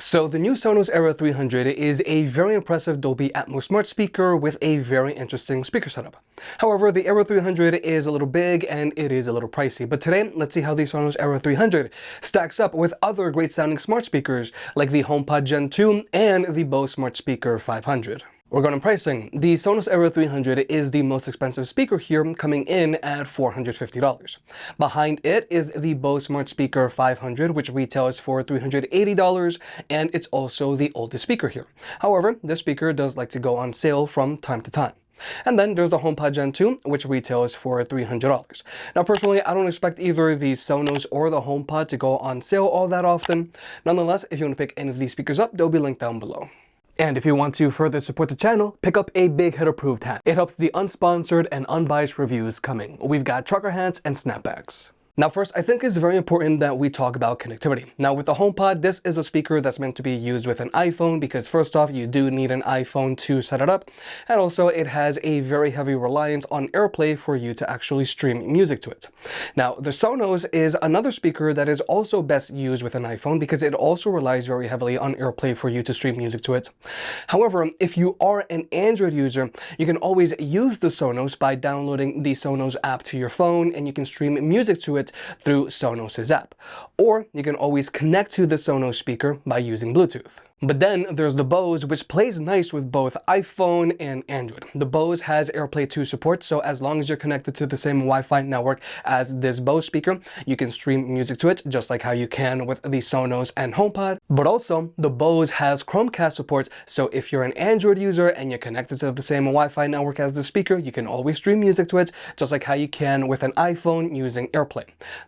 So the new Sonos Era 300 is a very impressive Dolby Atmos smart speaker with a very interesting speaker setup. However, the Era 300 is a little big and it is a little pricey. But today, let's see how the Sonos Era 300 stacks up with other great sounding smart speakers like the HomePod Gen 2 and the Bose Smart Speaker 500. We're going on pricing. The Sonos Era 300 is the most expensive speaker here, coming in at $450. Behind it is the Bose Smart Speaker 500, which retails for $380, and it's also the oldest speaker here. However, this speaker does like to go on sale from time to time. And then there's the HomePod Gen 2, which retails for $300. Now, personally, I don't expect either the Sonos or the HomePod to go on sale all that often. Nonetheless, if you want to pick any of these speakers up, they'll be linked down below. And if you want to further support the channel, pick up a Big Head approved hat. It helps the unsponsored and unbiased reviews coming. We've got trucker hats and snapbacks. Now first, I think it's very important that we talk about connectivity. Now with the HomePod, this is a speaker that's meant to be used with an iPhone because first off, you do need an iPhone to set it up. And also it has a very heavy reliance on AirPlay for you to actually stream music to it. Now the Sonos is another speaker that is also best used with an iPhone because it also relies very heavily on AirPlay for you to stream music to it. However, if you are an Android user, you can always use the Sonos by downloading the Sonos app to your phone and you can stream music to it through Sonos' app. Or you can always connect to the Sonos speaker by using Bluetooth. But then there's the Bose, which plays nice with both iPhone and Android. The Bose has AirPlay 2 support, so as long as you're connected to the same Wi-Fi network as this Bose speaker, you can stream music to it, just like how you can with the Sonos and HomePod. But also, the Bose has Chromecast support, so if you're an Android user and you're connected to the same Wi-Fi network as the speaker, you can always stream music to it, just like how you can with an iPhone using AirPlay.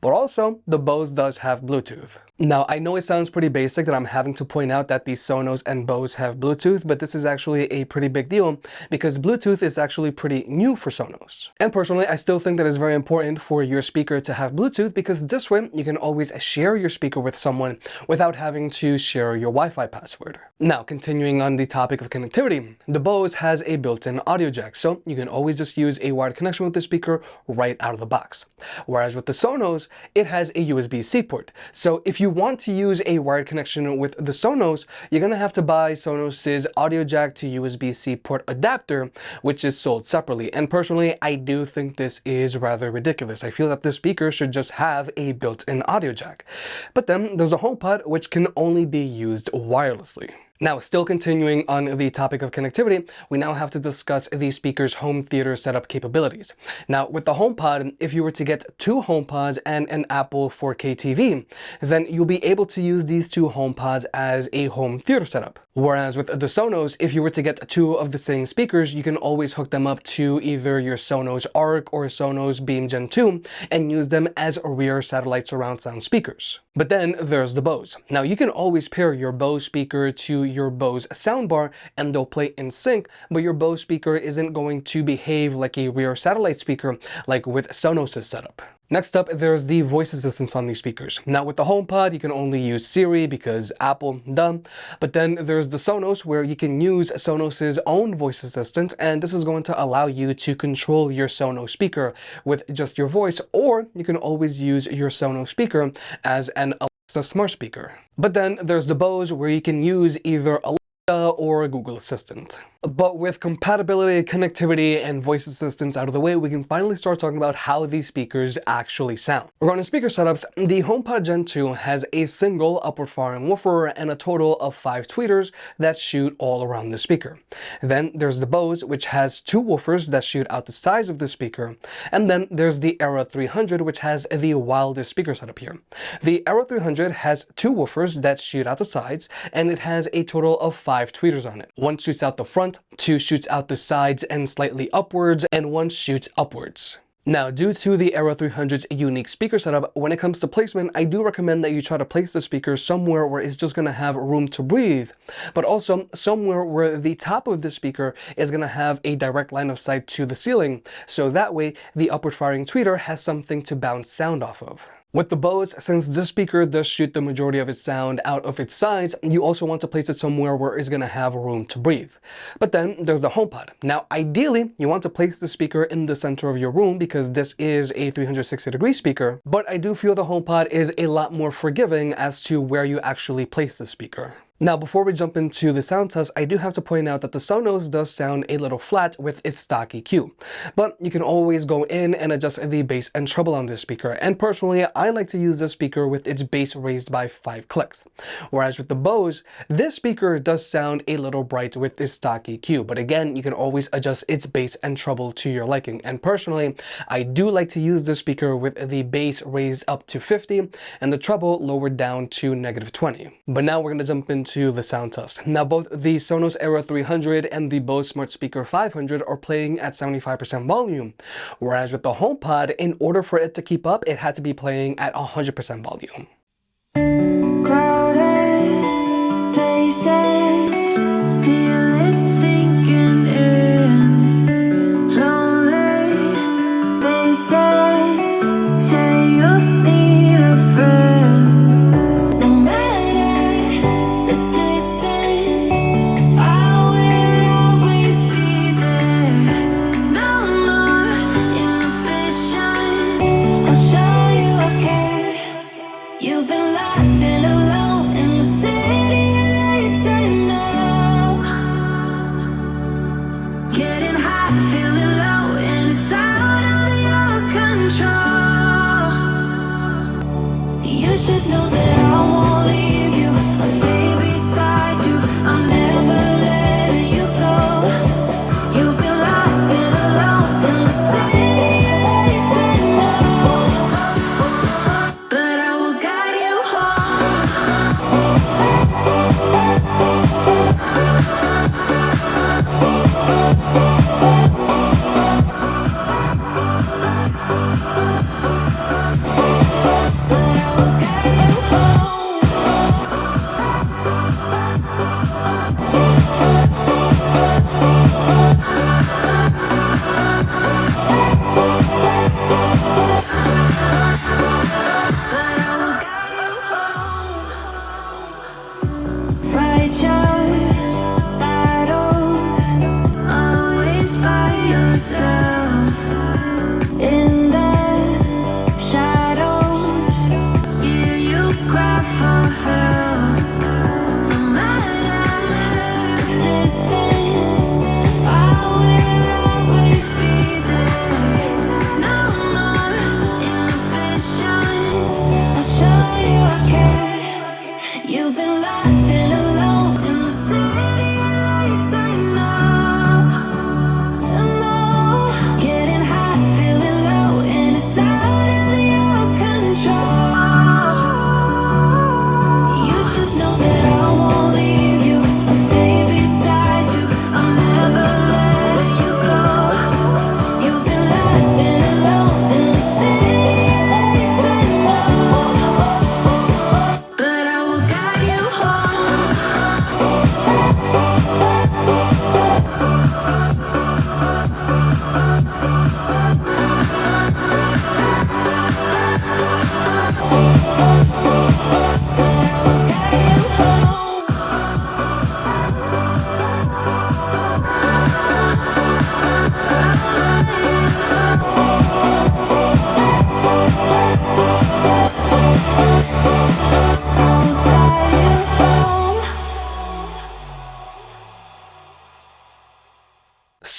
But also, the Bose does have Bluetooth. Now, I know it sounds pretty basic that I'm having to point out that the Sonos and Bose have Bluetooth, but this is actually a pretty big deal because Bluetooth is actually pretty new for Sonos. And personally, I still think that it's very important for your speaker to have Bluetooth because this way you can always share your speaker with someone without having to share your Wi-Fi password. Now, continuing on the topic of connectivity, the Bose has a built-in audio jack, so you can always just use a wired connection with the speaker right out of the box. Whereas with the Sonos, it has a USB-C port. So if you want to use a wired connection with the Sonos, you're going to have to buy Sonos's audio jack to USB-C port adapter, which is sold separately. And personally, I do think this is rather ridiculous. I feel that this speaker should just have a built-in audio jack. But then there's the HomePod, which can only be used wirelessly. Now, still continuing on the topic of connectivity, we now have to discuss the speaker's home theater setup capabilities. Now, with the HomePod, if you were to get two HomePods and an Apple 4K TV, then you'll be able to use these two HomePods as a home theater setup. Whereas with the Sonos, if you were to get two of the same speakers, you can always hook them up to either your Sonos Arc or Sonos Beam Gen 2 and use them as rear satellite surround sound speakers. But then there's the Bose. Now, you can always pair your Bose speaker to your Bose soundbar and they'll play in sync, but your Bose speaker isn't going to behave like a rear satellite speaker like with Sonos' setup. Next up, there's the voice assistants on these speakers. Now with the HomePod, you can only use Siri because Apple, duh. But then there's the Sonos where you can use Sonos's own voice assistant, and this is going to allow you to control your Sonos speaker with just your voice, or you can always use your Sonos speaker as an Alexa smart speaker. But then there's the Bose where you can use either Alexa or Google Assistant. But with compatibility, connectivity, and voice assistants out of the way, we can finally start talking about how these speakers actually sound. Regarding speaker setups, the HomePod Gen 2 has a single upward firing woofer and a total of 5 tweeters that shoot all around the speaker. Then there's the Bose, which has 2 woofers that shoot out the sides of the speaker. And then there's the Era 300, which has the wildest speaker setup here. The Era 300 has 2 woofers that shoot out the sides, and it has a total of 5 tweeters on it. One shoots out the front, 2 shoots out the sides and slightly upwards, and 1 shoots upwards. Now, due to the Era 300's unique speaker setup, when it comes to placement, I do recommend that you try to place the speaker somewhere where it's just going to have room to breathe, but also somewhere where the top of the speaker is going to have a direct line of sight to the ceiling, so that way the upward firing tweeter has something to bounce sound off of. With the Bose, since this speaker does shoot the majority of its sound out of its sides, you also want to place it somewhere where it's going to have room to breathe. But then there's the HomePod. Now, ideally, you want to place the speaker in the center of your room because this is a 360-degree speaker, but I do feel the HomePod is a lot more forgiving as to where you actually place the speaker. Now, before we jump into the sound test, I do have to point out that the Sonos does sound a little flat with its stock EQ. But you can always go in and adjust the bass and treble on this speaker, and personally, I like to use this speaker with its bass raised by 5 clicks. Whereas with the Bose, this speaker does sound a little bright with its stock EQ, but again, you can always adjust its bass and treble to your liking. And personally, I do like to use this speaker with the bass raised up to 50 and the treble lowered down to -20. But now we're going to jump into the sound test. Now, both the Sonos Era 300 and the Bose Smart Speaker 500 are playing at 75% volume, whereas with the HomePod, in order for it to keep up, it had to be playing at 100% volume. Crowded places, feel it sinking in. Lonely faces, say you need a friend. No matter the distance, I will always be there. No more inhibitions, I'll show you I care. You've been lost and alone in the city lights, I know. Getting hot, feeling low, and it's out of your control. You should know that I won't leave you. I'll stay beside you. I'm never letting you go. You've been lost and alone in the city lights, I know. But I will guide you home. Fight your battles, always by yourself. In the shadows, hear you cry for help. No matter the distance, I will always be there. No more inhibitions, I'll show you I care. You've been lost and alone in the city lights, I know. Getting hot, feeling low, and it's out of your control. You should know that I won't leave you. I'll stay beside you. I'm never letting you go. You've been lost and alone in the city lights, I know. But I will guide you home.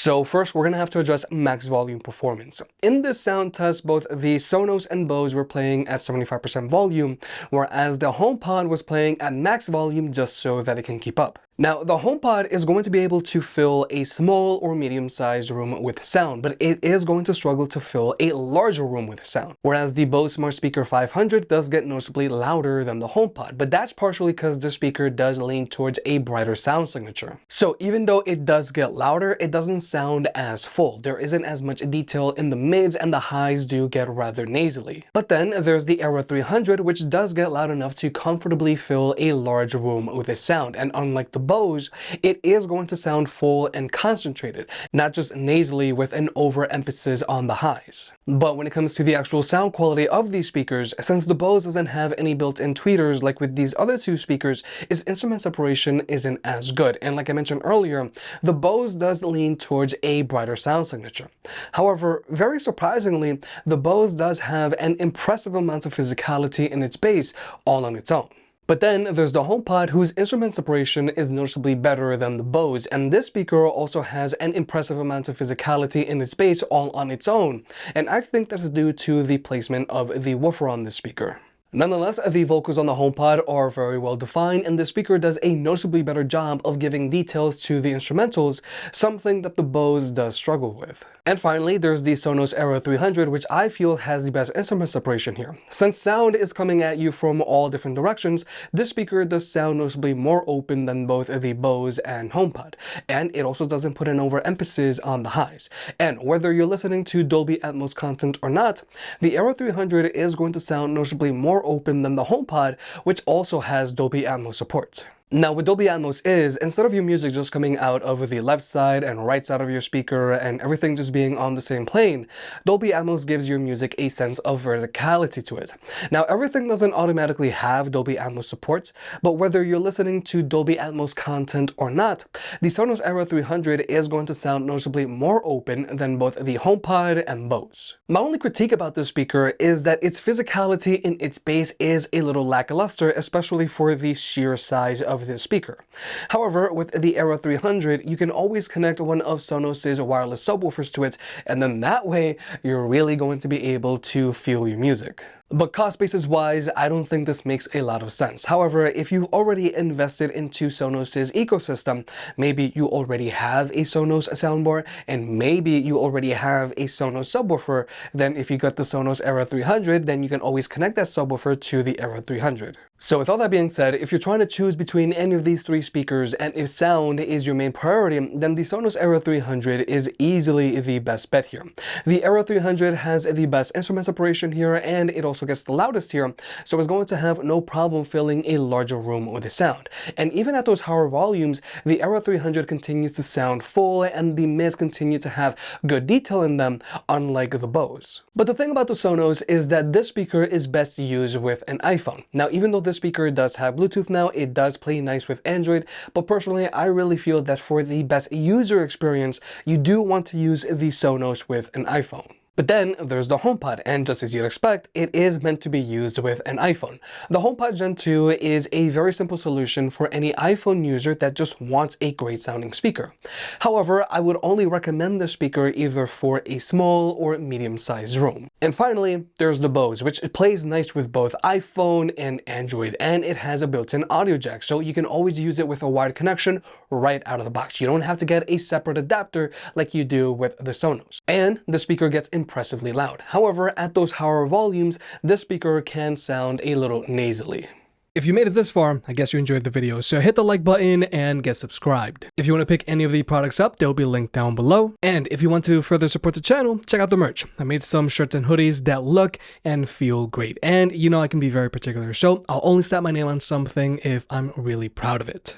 So first, we're going to have to address max volume performance. In this sound test, both the Sonos and Bose were playing at 75% volume, whereas the HomePod was playing at max volume just so that it can keep up. Now, the HomePod is going to be able to fill a small or medium-sized room with sound, but it is going to struggle to fill a larger room with sound. Whereas the Bose Smart Speaker 500 does get noticeably louder than the HomePod, but that's partially because the speaker does lean towards a brighter sound signature. So even though it does get louder, it doesn't sound as full. There isn't as much detail in the mids, and the highs do get rather nasally. But then there's the Era 300, which does get loud enough to comfortably fill a large room with its sound, and unlike the Bose, it is going to sound full and concentrated, not just nasally with an overemphasis on the highs. But when it comes to the actual sound quality of these speakers, since the Bose doesn't have any built-in tweeters like with these other two speakers, its instrument separation isn't as good. And like I mentioned earlier, the Bose does lean towards a brighter sound signature. However, very surprisingly, the Bose does have an impressive amount of physicality in its bass all on its own. But then there's the HomePod, whose instrument separation is noticeably better than the Bose, and this speaker also has an impressive amount of physicality in its bass all on its own, and I think this is due to the placement of the woofer on this speaker. Nonetheless, the vocals on the HomePod are very well defined, and the speaker does a noticeably better job of giving details to the instrumentals, something that the Bose does struggle with. And finally, there's the Sonos Era 300, which I feel has the best instrument separation here. Since sound is coming at you from all different directions, this speaker does sound noticeably more open than both the Bose and HomePod, and it also doesn't put an overemphasis on the highs. And whether you're listening to Dolby Atmos content or not, the Era 300 is going to sound noticeably more open than the HomePod, which also has Dolby Atmos support. Now, what Dolby Atmos is, instead of your music just coming out of the left side and right side of your speaker and everything just being on the same plane, Dolby Atmos gives your music a sense of verticality to it. Now, everything doesn't automatically have Dolby Atmos support, but whether you're listening to Dolby Atmos content or not, the Sonos Era 300 is going to sound noticeably more open than both the HomePod and Bose. My only critique about this speaker is that its physicality in its bass is a little lackluster, especially for the sheer size of this speaker. However, with the Era 300, you can always connect one of Sonos's wireless subwoofers to it, and then that way, you're really going to be able to feel your music. But cost basis wise, I don't think this makes a lot of sense. However, if you've already invested into Sonos's ecosystem, maybe you already have a Sonos soundbar, and maybe you already have a Sonos subwoofer, then if you got the Sonos Era 300, then you can always connect that subwoofer to the Era 300. So with all that being said, if you're trying to choose between any of these three speakers, and if sound is your main priority, then the Sonos Era 300 is easily the best bet here. The Era 300 has the best instrument separation here, and it also gets the loudest here, so it's going to have no problem filling a larger room with the sound. And even at those higher volumes, the Era 300 continues to sound full, and the mids continue to have good detail in them, unlike the Bose. But the thing about the Sonos is that this speaker is best used with an iPhone. Now, even though this speaker does have Bluetooth now, it does play nice with Android, but personally, I really feel that for the best user experience, you do want to use the Sonos with an iPhone. But then there's the HomePod, and just as you'd expect, it is meant to be used with an iPhone. The HomePod Gen 2 is a very simple solution for any iPhone user that just wants a great sounding speaker. However, I would only recommend this speaker either for a small or medium-sized room. And finally, there's the Bose, which plays nice with both iPhone and Android, and it has a built-in audio jack, so you can always use it with a wired connection right out of the box. You don't have to get a separate adapter like you do with the Sonos. And the speaker gets impressively loud. However, at those higher volumes, this speaker can sound a little nasally. If you made it this far, I guess you enjoyed the video, so hit the like button and get subscribed. If you want to pick any of the products up, they'll be linked down below. And if you want to further support the channel, check out the merch. I made some shirts and hoodies that look and feel great. And you know I can be very particular, so I'll only slap my name on something if I'm really proud of it.